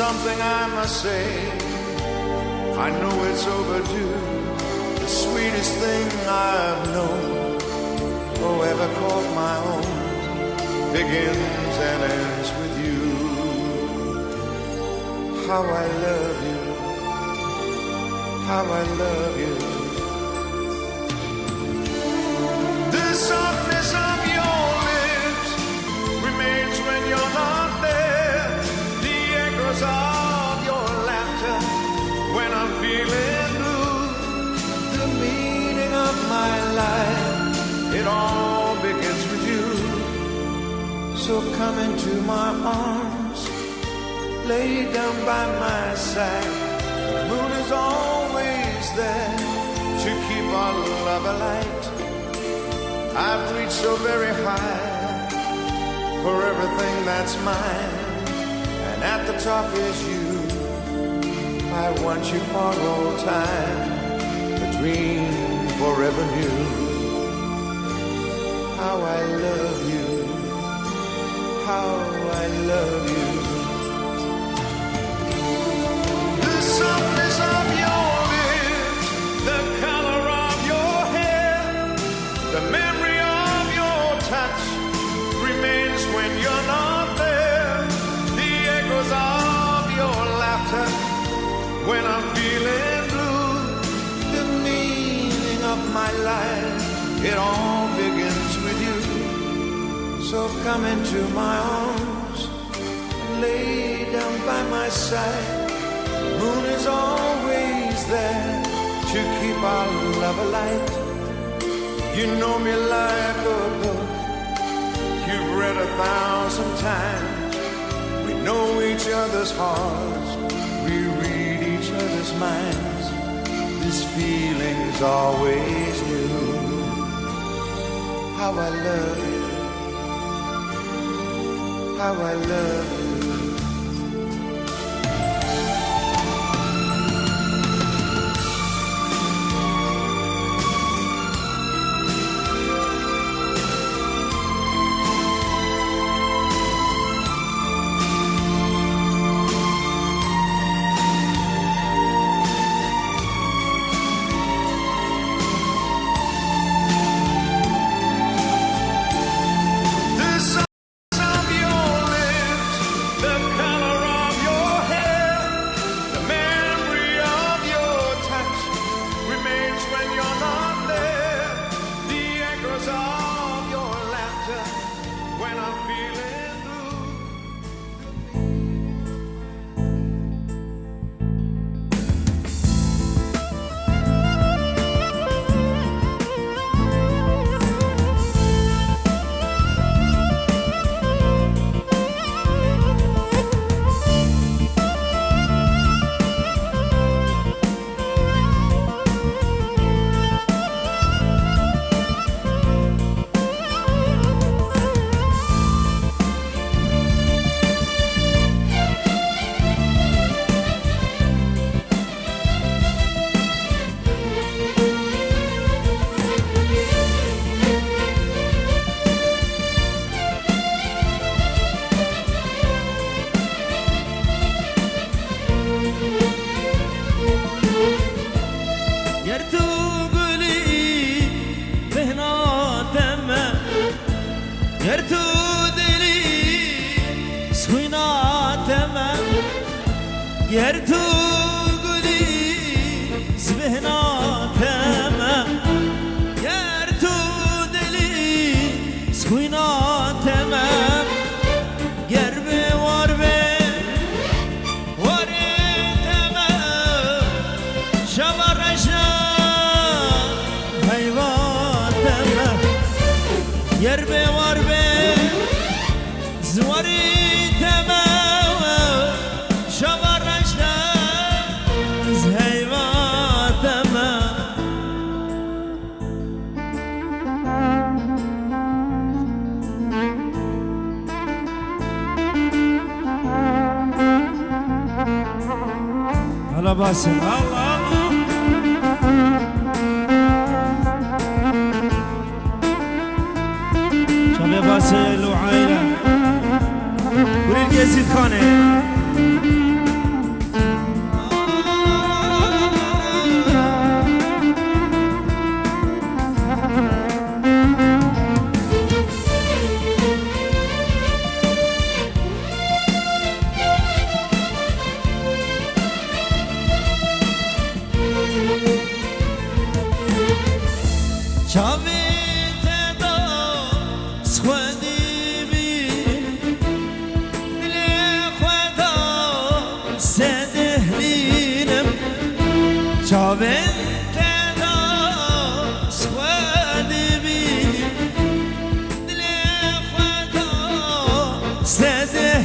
something I must say. I know it's overdue. The sweetest thing I've known, or ever called my own, begins and ends with you. How I love you, how I love you. The softness of your lips remains when you're not there. The echoes of your laughter when I'm feeling blue. The meaning of my life, it all begins with you. So come into my arms, lay down by my side. The moon is always there to keep our love alight. I've reached so very high for everything that's mine, and at the top is you. I want you for all time, a dream forever new. How I love you, how I love you. The softness of your lips, the color of your hair, the memory of your touch remains when you're not there. The echoes of your laughter when I'm feeling blue. The meaning of my life, it all begins with you. So come into my arms and lay down by my side. The moon is always there to keep our love alight. You know me like a book you've read 1,000 times. We know each other's hearts, we read each other's minds. This feeling's always new. How I love you, how I love you. يرتو قولي زبهنا تمام يرتو دلي سخوينا تمام قربي واربي واري تمام شبر رشنا هيوا تمام يربي واربي زواري تمام شبر الله باسم الله شباب باسل وعائلة وريد يزيد خانه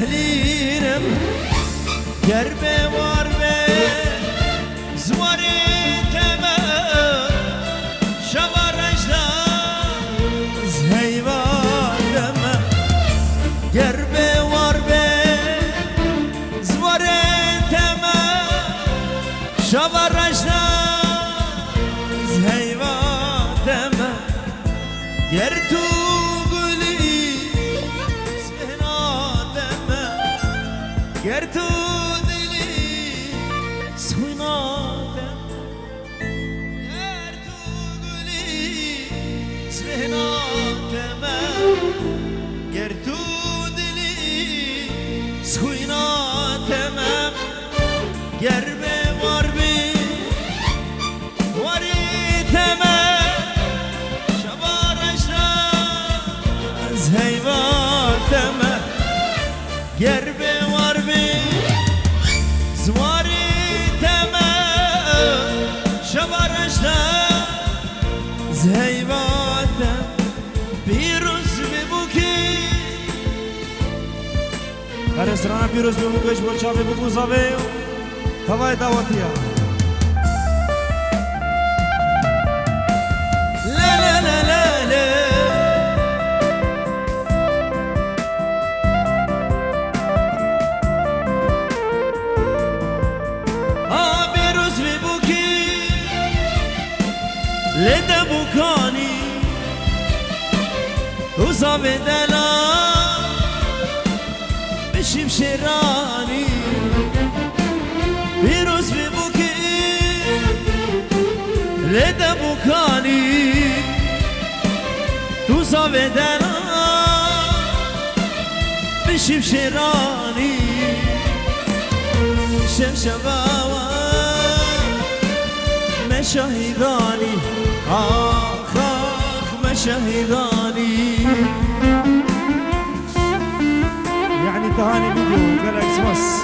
سهلينم قربي واربي زواري تمام شبر اجداز هيبادم قربي واربي زواري تمام شبر اجداز هيبادم قرتو گرتو دلی سخناتم گرتو گلی سخناتم گرتو دلی سخناتم گربه واربی واریتم شبارش از حیواتم گربه زواري تمام شبرشنا زهيباتا بيروز ببوكي رستوران بيروز ببوكيش برشا ببوكو زاويو هواي دعوتيا لا لا لا لا لا لده بوكاني وصاب دلا بشم شراني بيروز ببوكي لده بوكاني وصاب دلا بشم شراني شمشباوا مشاهداني آخ آخ مشاهداني يعني تهاني فيديو جالاكس بس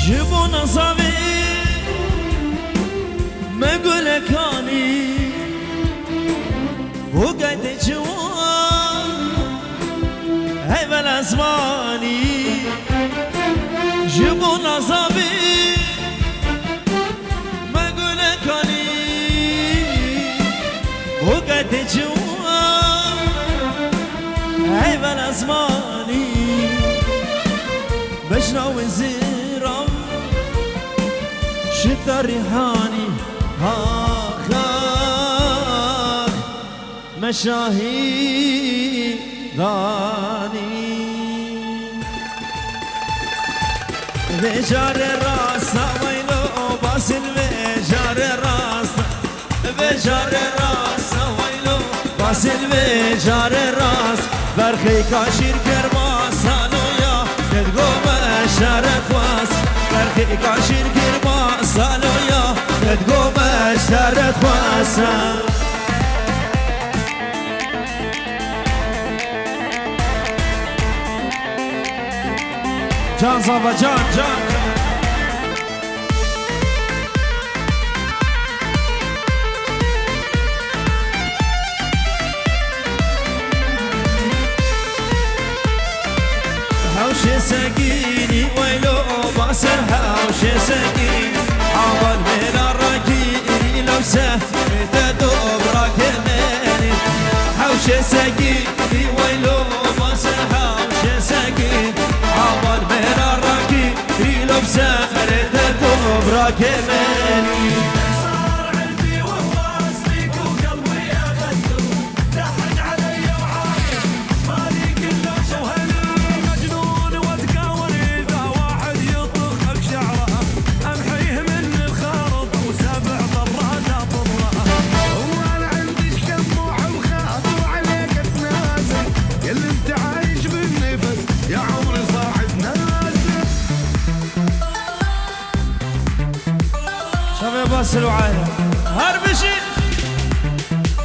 جبونا صافي ما قولك اني وقعد جوان هاي بلا زماني جبونا صافي ما قولك اني وقعد جوان هاي بلا زماني بشنا وزيرم شتا ريحاني آخ آخ مشاهداني بجار راسا ويلو باسل بجار راسا بجار راسا ويلو باسل بجار راس برخي كاشير كرماسا لويا تدقوم شارك واس برخي كاشير كرماسا لويا تدقوم شارك واسا جان صافا جان جان حوشي ساقيني ويلو باسر حوشي ساقيني عوال من الراكيني لو سهمت دوب راكنيني حوشي ساقيني ويلو باسر حوشي ساقيني عوال من الراكيني لو سهمت دوب راكنيني باسل وعائلة هربشي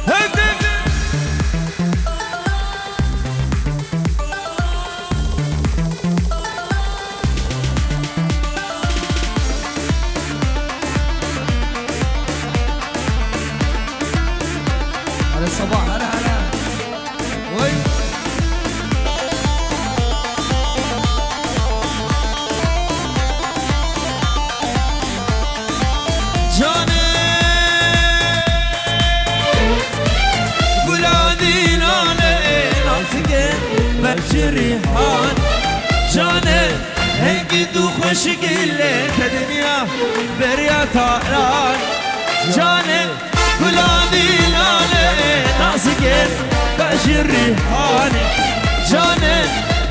هكذا على الصباح هلا وي جاني قلادي نالي ناسك بجريحان جاني هنقد وخوش قلي كدنيا بريا طاران جاني قلادي نالي ناسك بجريحان جاني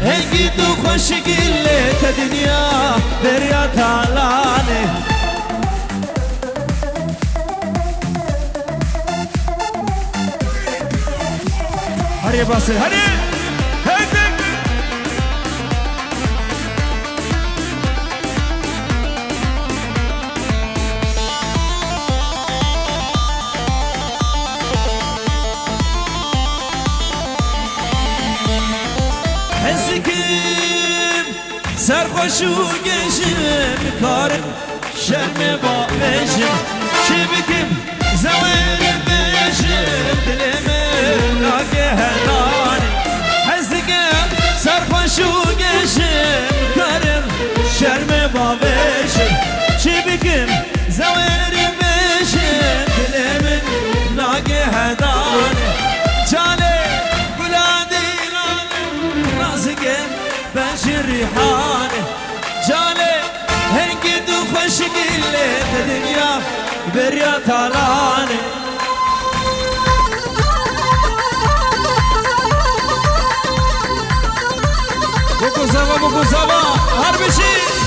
هنقد وخوش قلي كدنيا بريا طاران هري باسل هري هيدك حسكم سرخوش وقشم كارم شرم بابشم شبكم زوير بشم دلم لاقي هلاني حسكم سرخوش وقشم كارم شرم بابشم شبكم زوير بشم دلم لاقي هلاني جالي ولادي نازقم بجريحاني جالي هنقد وخش قلي الدنيا بريا طالاني بوكو زابا هربشي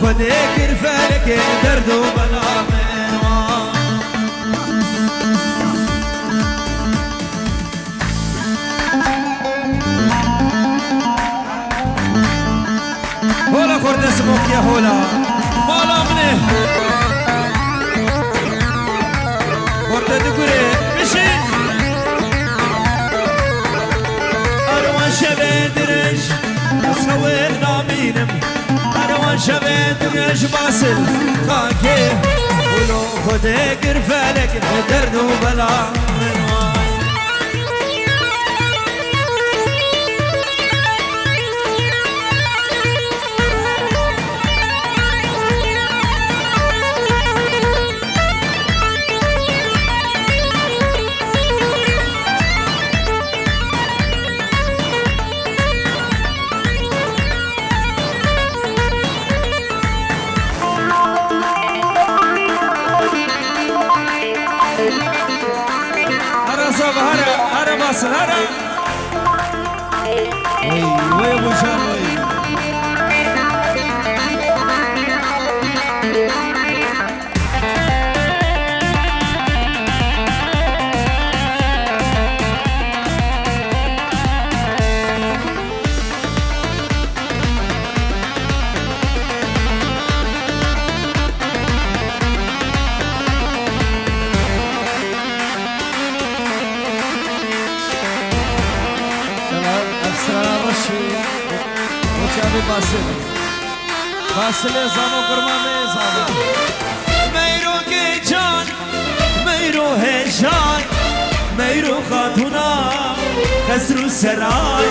خديك رفالك درد وبلا منوان هولا خورد اسمك يا هولا مالا منه خورد دكوري مشي اروان شبه درج اصور نامينم شبيت ويش باسل خاكي ولو خديك رفالك درد وبلا منوان هرا باسل هرا وي ابو شان وي باسل زامو قرمامه زامو میرو که جان میرو هجان میرو خاتونا قصر و سرای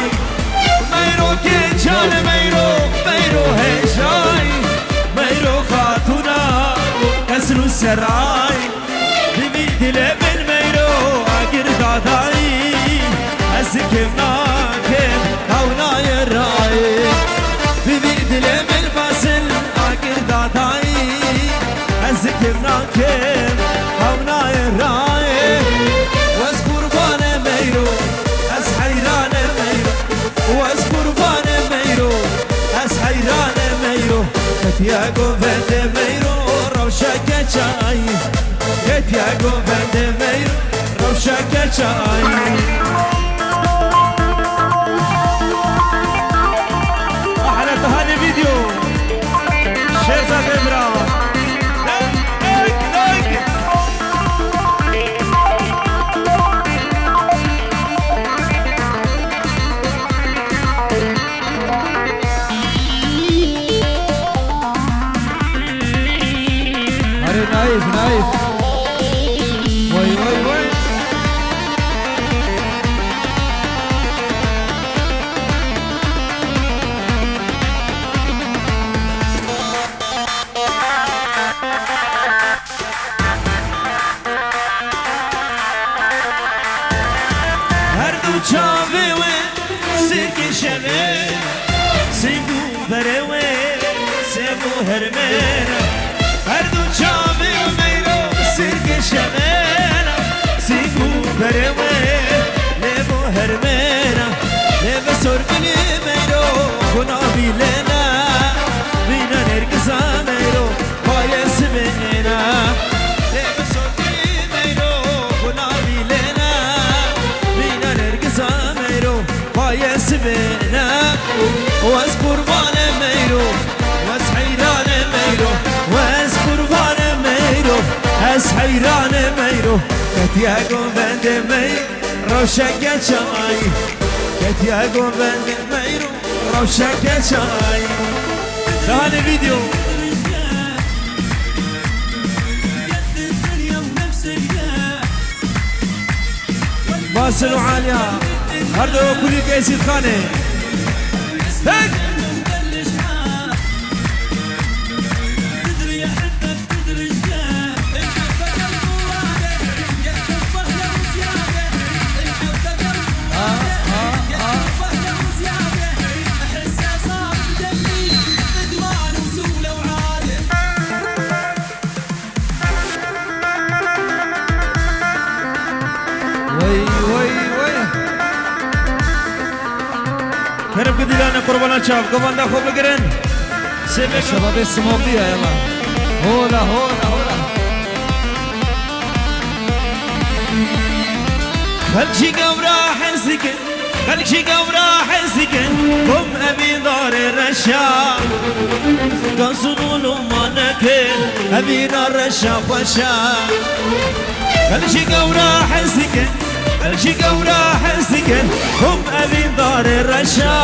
ميرو كجان ميرو ميرو هجاي ميرو خاتونا كسرو السراي ببي دل من ميرو اگر داداي ازكم ناكم هونا يراي ببي دل من باسل اگر داداي ازكم ناكم هونا يراي واز قربان ميرو از حيران ميرو واز قربان ميرو از حيران ميرو يا قوفند ميرو روشك چاي يا قوفند ميرو روشك چاي احلى تهاني فيديو شيخ ابراهيم نايف نايف وي وي وي هر دو چاوه و سرک شمه سیگو بره و سیگو هرمه هر دو چاوه و میرو سرک شمه سیگو بره و لیبو هرمه لیب سرگلی میرو گناهی لینا بینا نرگزا میرو پایس بینا لیب سرگلی میرو گناهی لینا بینا نرگزا میرو پایس بینا واز قربان میرو واز حیران میرو واز قربان میرو از حیران میرو کتیا گوبند میرو روشک چای کتیا گوبند میرو روشک چای ثاني فيديو باسل وعالية هردو كل كيسي خاني هيك كرم قديلانا قربانا شاف قبان دا خوب لقرن سيبك شباب السموقية يلا هولا هولا هولا خلشي قورا حنسكن خلشي قورا حنسكن قم أبي دار الرشا قصدوا لما نكن أبي دار الرشا وشا خلشي قورا حنسكن خلشي قورا حنسكن قم أبي دار الرشا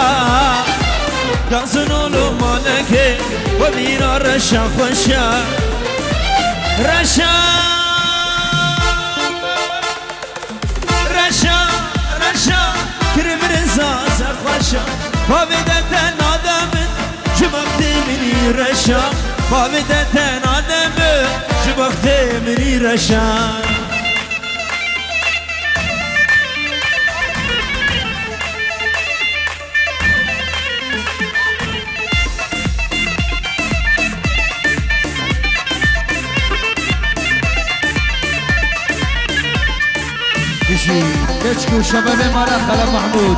قصدوا لما نكن أبي دار الرشا وشا رشا رشا كرم رزا سرخوشا فابدتن آدم جبخت مني رشا فابدتن آدم جبخت مني رشا بشي تشكو شباب مرة خلا محمود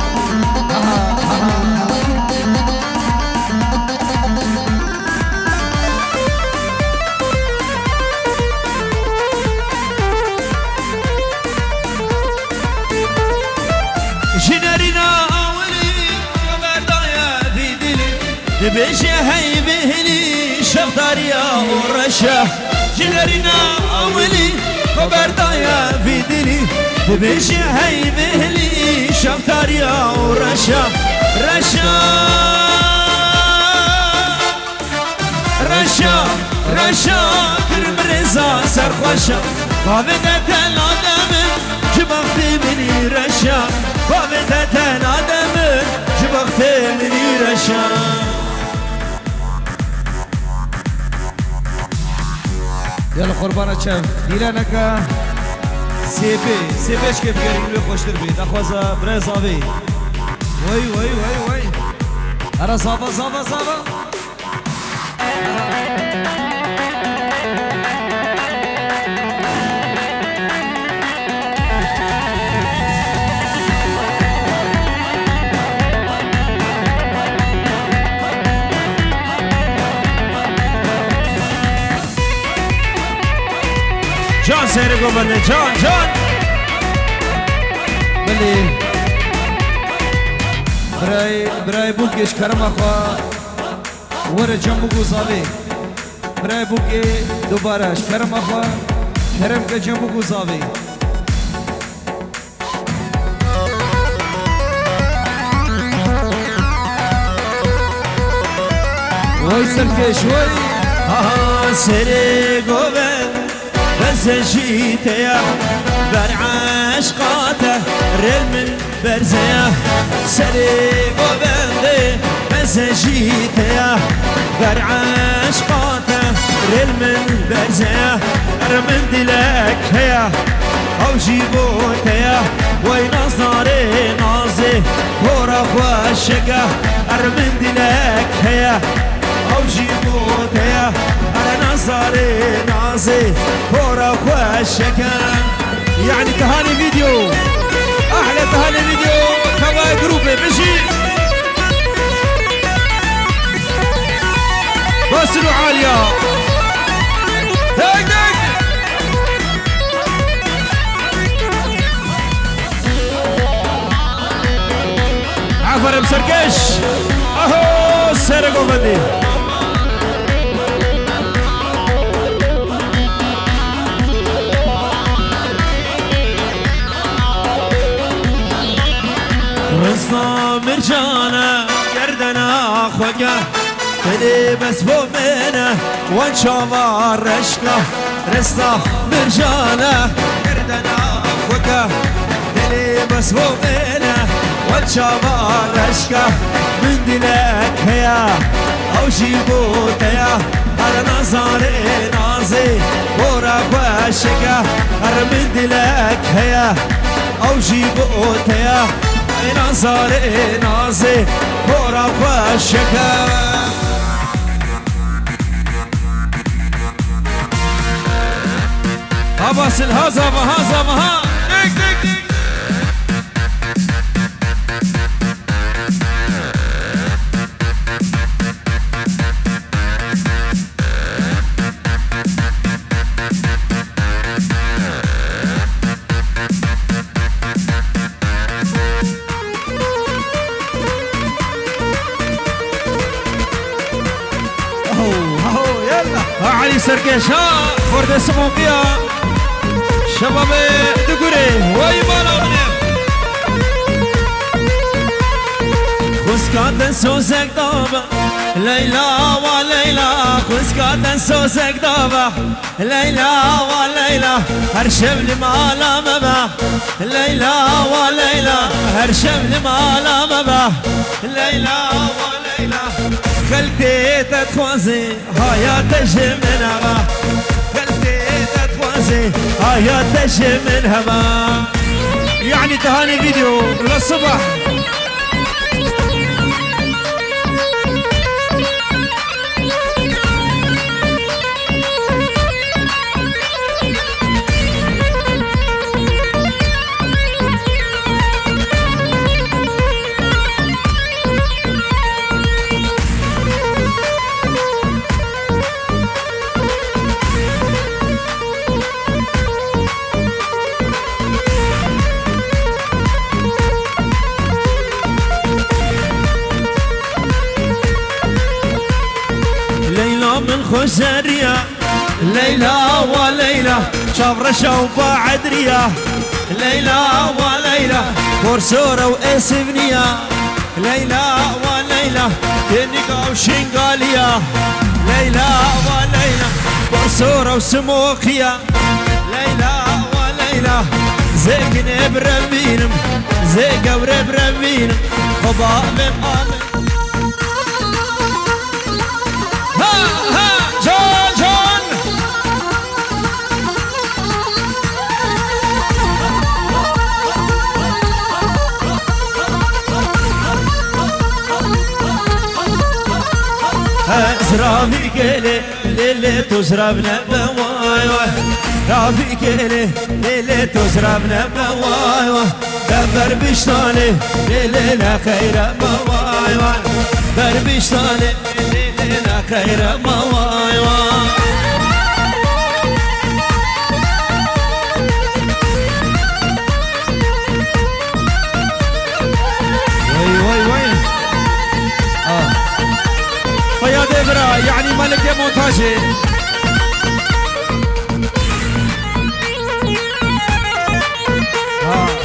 جنرنا أولي وبردايا في دلي دبشي هاي بهلي شفطاريا ورشا جنرنا أولي وبردايا في دلي دبشي هاي بهلي شفطاريا ورشا رشا رشا كرم رزا سرخوشا فابدتن آدم جبخت مني رشا فابدتن آدم جبخت بختي مني رشان يلا قربانة شاف ديلانك سيبيش كيف قريب لي خوش تربيت أخوزا بري صافي وي أرى صافا جان سيرقو بني جان بلي براي بوكيش كرم أخوا ورا جنبو صافي براي بوكي دوباره كرم أخوا كرم كجنبو صافي وي سركش وي سيرقو بني بس جيتيا برعشقاته ريل من برزيا سريق وبندي بس جيتيا برعشقاته ريل من برزيا ارمن دلك هيا او جيبوتيا وين نظري نازي هورا خوشكا ارمن دلك هيا او جيبوتيا انا نظري نازي هورا خوشكا يعني تهاني فيديو احلى تهاني فيديو كواي جروبي مشي بسلوا عالية دق عفر مسركش اهو سرقوا بدي رصا مرجانة قردنا خوكا تدي بس بومنا وانشاوا رشكا رصا مرجانة قردنا خوكا تدي بس بومنا وانشاوا رشكا من دلك هيا او جيبوتيا هر نظري نازي ورا خوشكا هر من دلك هيا او جيبوتيا نظري نازي ورا خوشكا عباس الهزا مها دق علي سركش ها خورد سموقيا شباب دقوري وي مالا منهم خسكات سوزك دابا ليلى وليلى خسكات سوزك دابا ليلى وليلى هرشم لمالا مبا ليلى وليلى هرشم لمالا مبا ليلى وليلى خلتي تتخوزي هيا تجي من هما خلتي تتخوزي هيا تجي من هما يعني تهاني فيديو للصبح خزريا ليلى وليلى شفرشة وبعد ريا ليلى وليلى فرسورة واسفنيا ليلى وليلى تنقى وشنقاليا ليلى وليلى فرسورة وسموخيا ليلى وليلى زيك نبر بينم زيك وربر بينم خبا من آمن ها ها جان جان زرافي كيلي ليلي تزربنا بواي واي رافي كيلي ليلي تزربنا بواي واي دبر بشتاني ليلي لا خير بواي واي بر بشتاني ليلي لا خير بواي واي فياض إبرا يعني ملك مونتاجي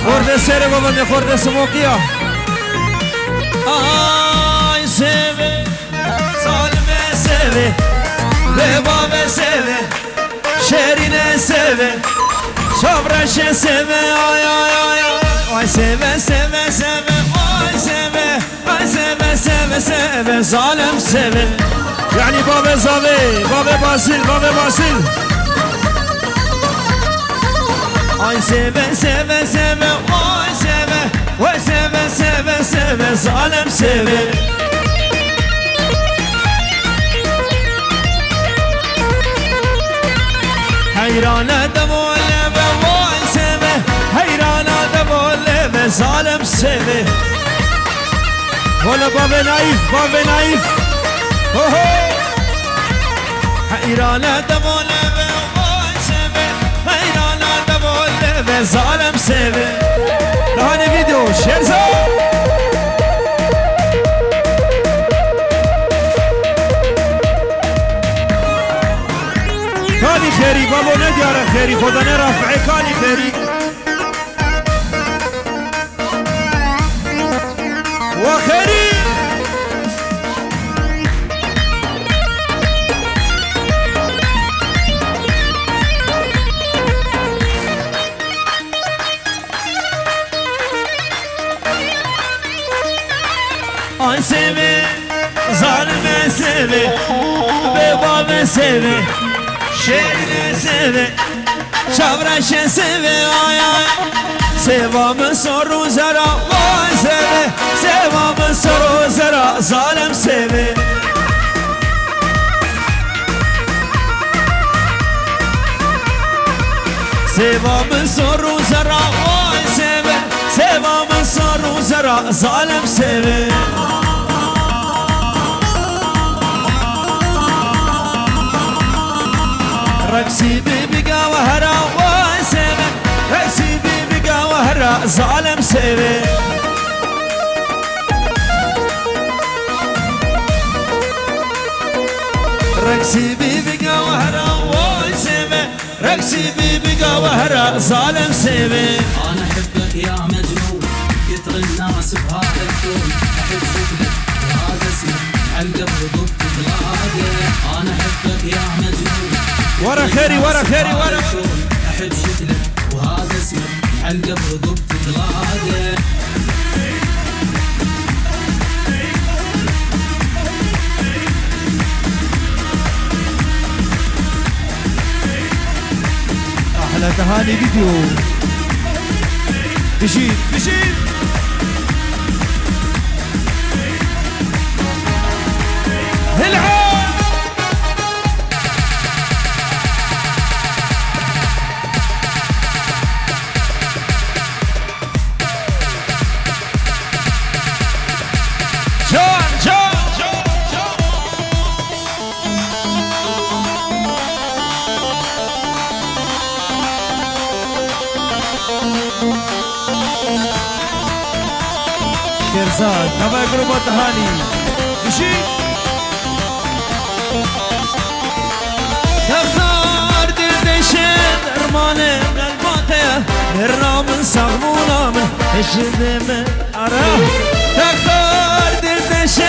خورد سيري بابا خورد سموكيا آي سيبي ظالمي سيبي بابا سيبي شيرين سيبي شبرش سيبي آي آي آي آي سيبي سيبي سيبي آي سيبي آي سيبي سيبي سيبي ظالم سيبي يعني بابا زاوي بابا باسل بابا باسل آي سيبي سيبي سيبي آي سيبي وي سيبي سيبي سيبي ظالم سيبي حيرانة دمولة بواي سيبي حيرانة دمولة ظالم سيبي ولا بابا نايف بابا نايف حيرانة دمولة بواي سيبي حيرانة دمولة ظالم سيبي لهاني فيديو شيرزا كاني خيري بابا نديار خيري خدا نرافعي كاني خيري وخيري آي سيبي ظالم سيبي بباب سيبي شيرين سيبي شبرش سيبي آي آي سيبا من سر زرا واي سيبي سيبا من سر زرا ظالم سيبي سيبا من سر زرا واي سيبي سيبا من سر زرا ظالم سيبي رقصي بيبقى وهرا واي سيبي رقصي بيبقى وهرا ظالم سيبي رقصي بيبقى وهرا واي سيبي رقصي بيبقى وهرا ظالم سيبي انا احبك يا مجنون كتر الناس بهذا الكون احب شكلك وهذا اسمك عالقبر ضبط بلاده انا احبك يا مجنون ورا خيري ورا خيري ورا احب شكلك وهذا اسمك عالقبر ضبط بلاده احلى تهاني فيديو بشير بشير العب جان جان شيرزاد تبع جروب تهاني بشير تختار دردشت ارمانه من الباطه الرام صغمونا من الشد من عراه تختار دردشت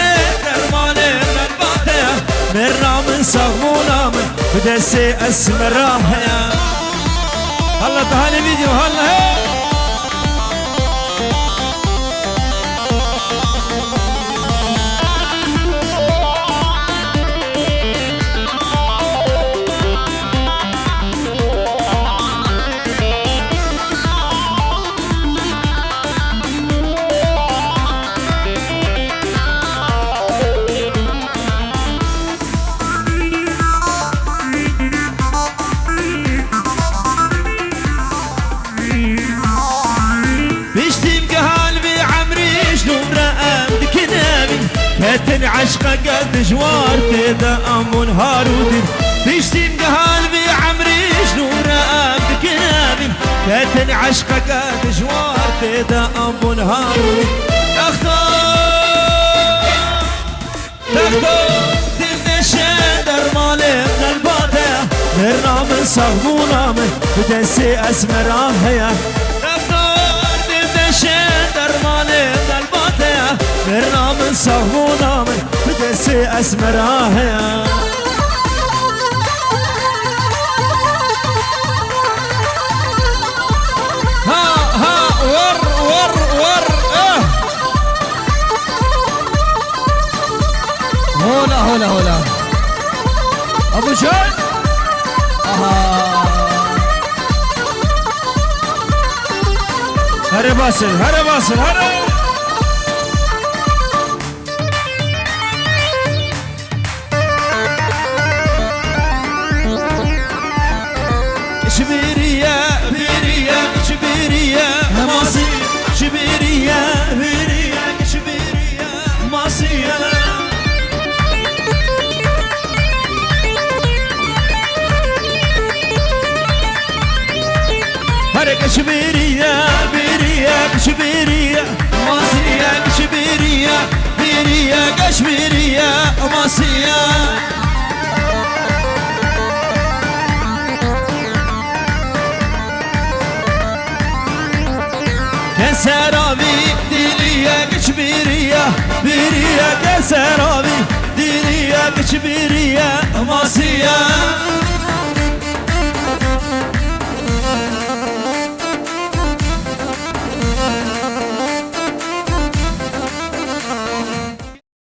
ارمانه من الباطه الرام صغمونا من بدسي اسم الراحه هلا تهاني فيديو هلا كتن عشقه قد جوار تدا أمون هارودين بيشتين قلبي عمري شنور أبد كامل كتن عشقه قد جوار تدا أمون هارودين تختار دلنا شدر مالي قلباته مرنام صغبونام بدسي أسمر هيا تختار دلنا شدر مالي قلباته مرنام صغبونام بدسي أسمر هيا هولا أبو جان هري باسل شبيرية ماسي شبيرية ماسية كشبيرية ماسية كشبيرية ماسية كسرابي ديلية كشبيرية كسرابي ديلية كشبيرية ماسية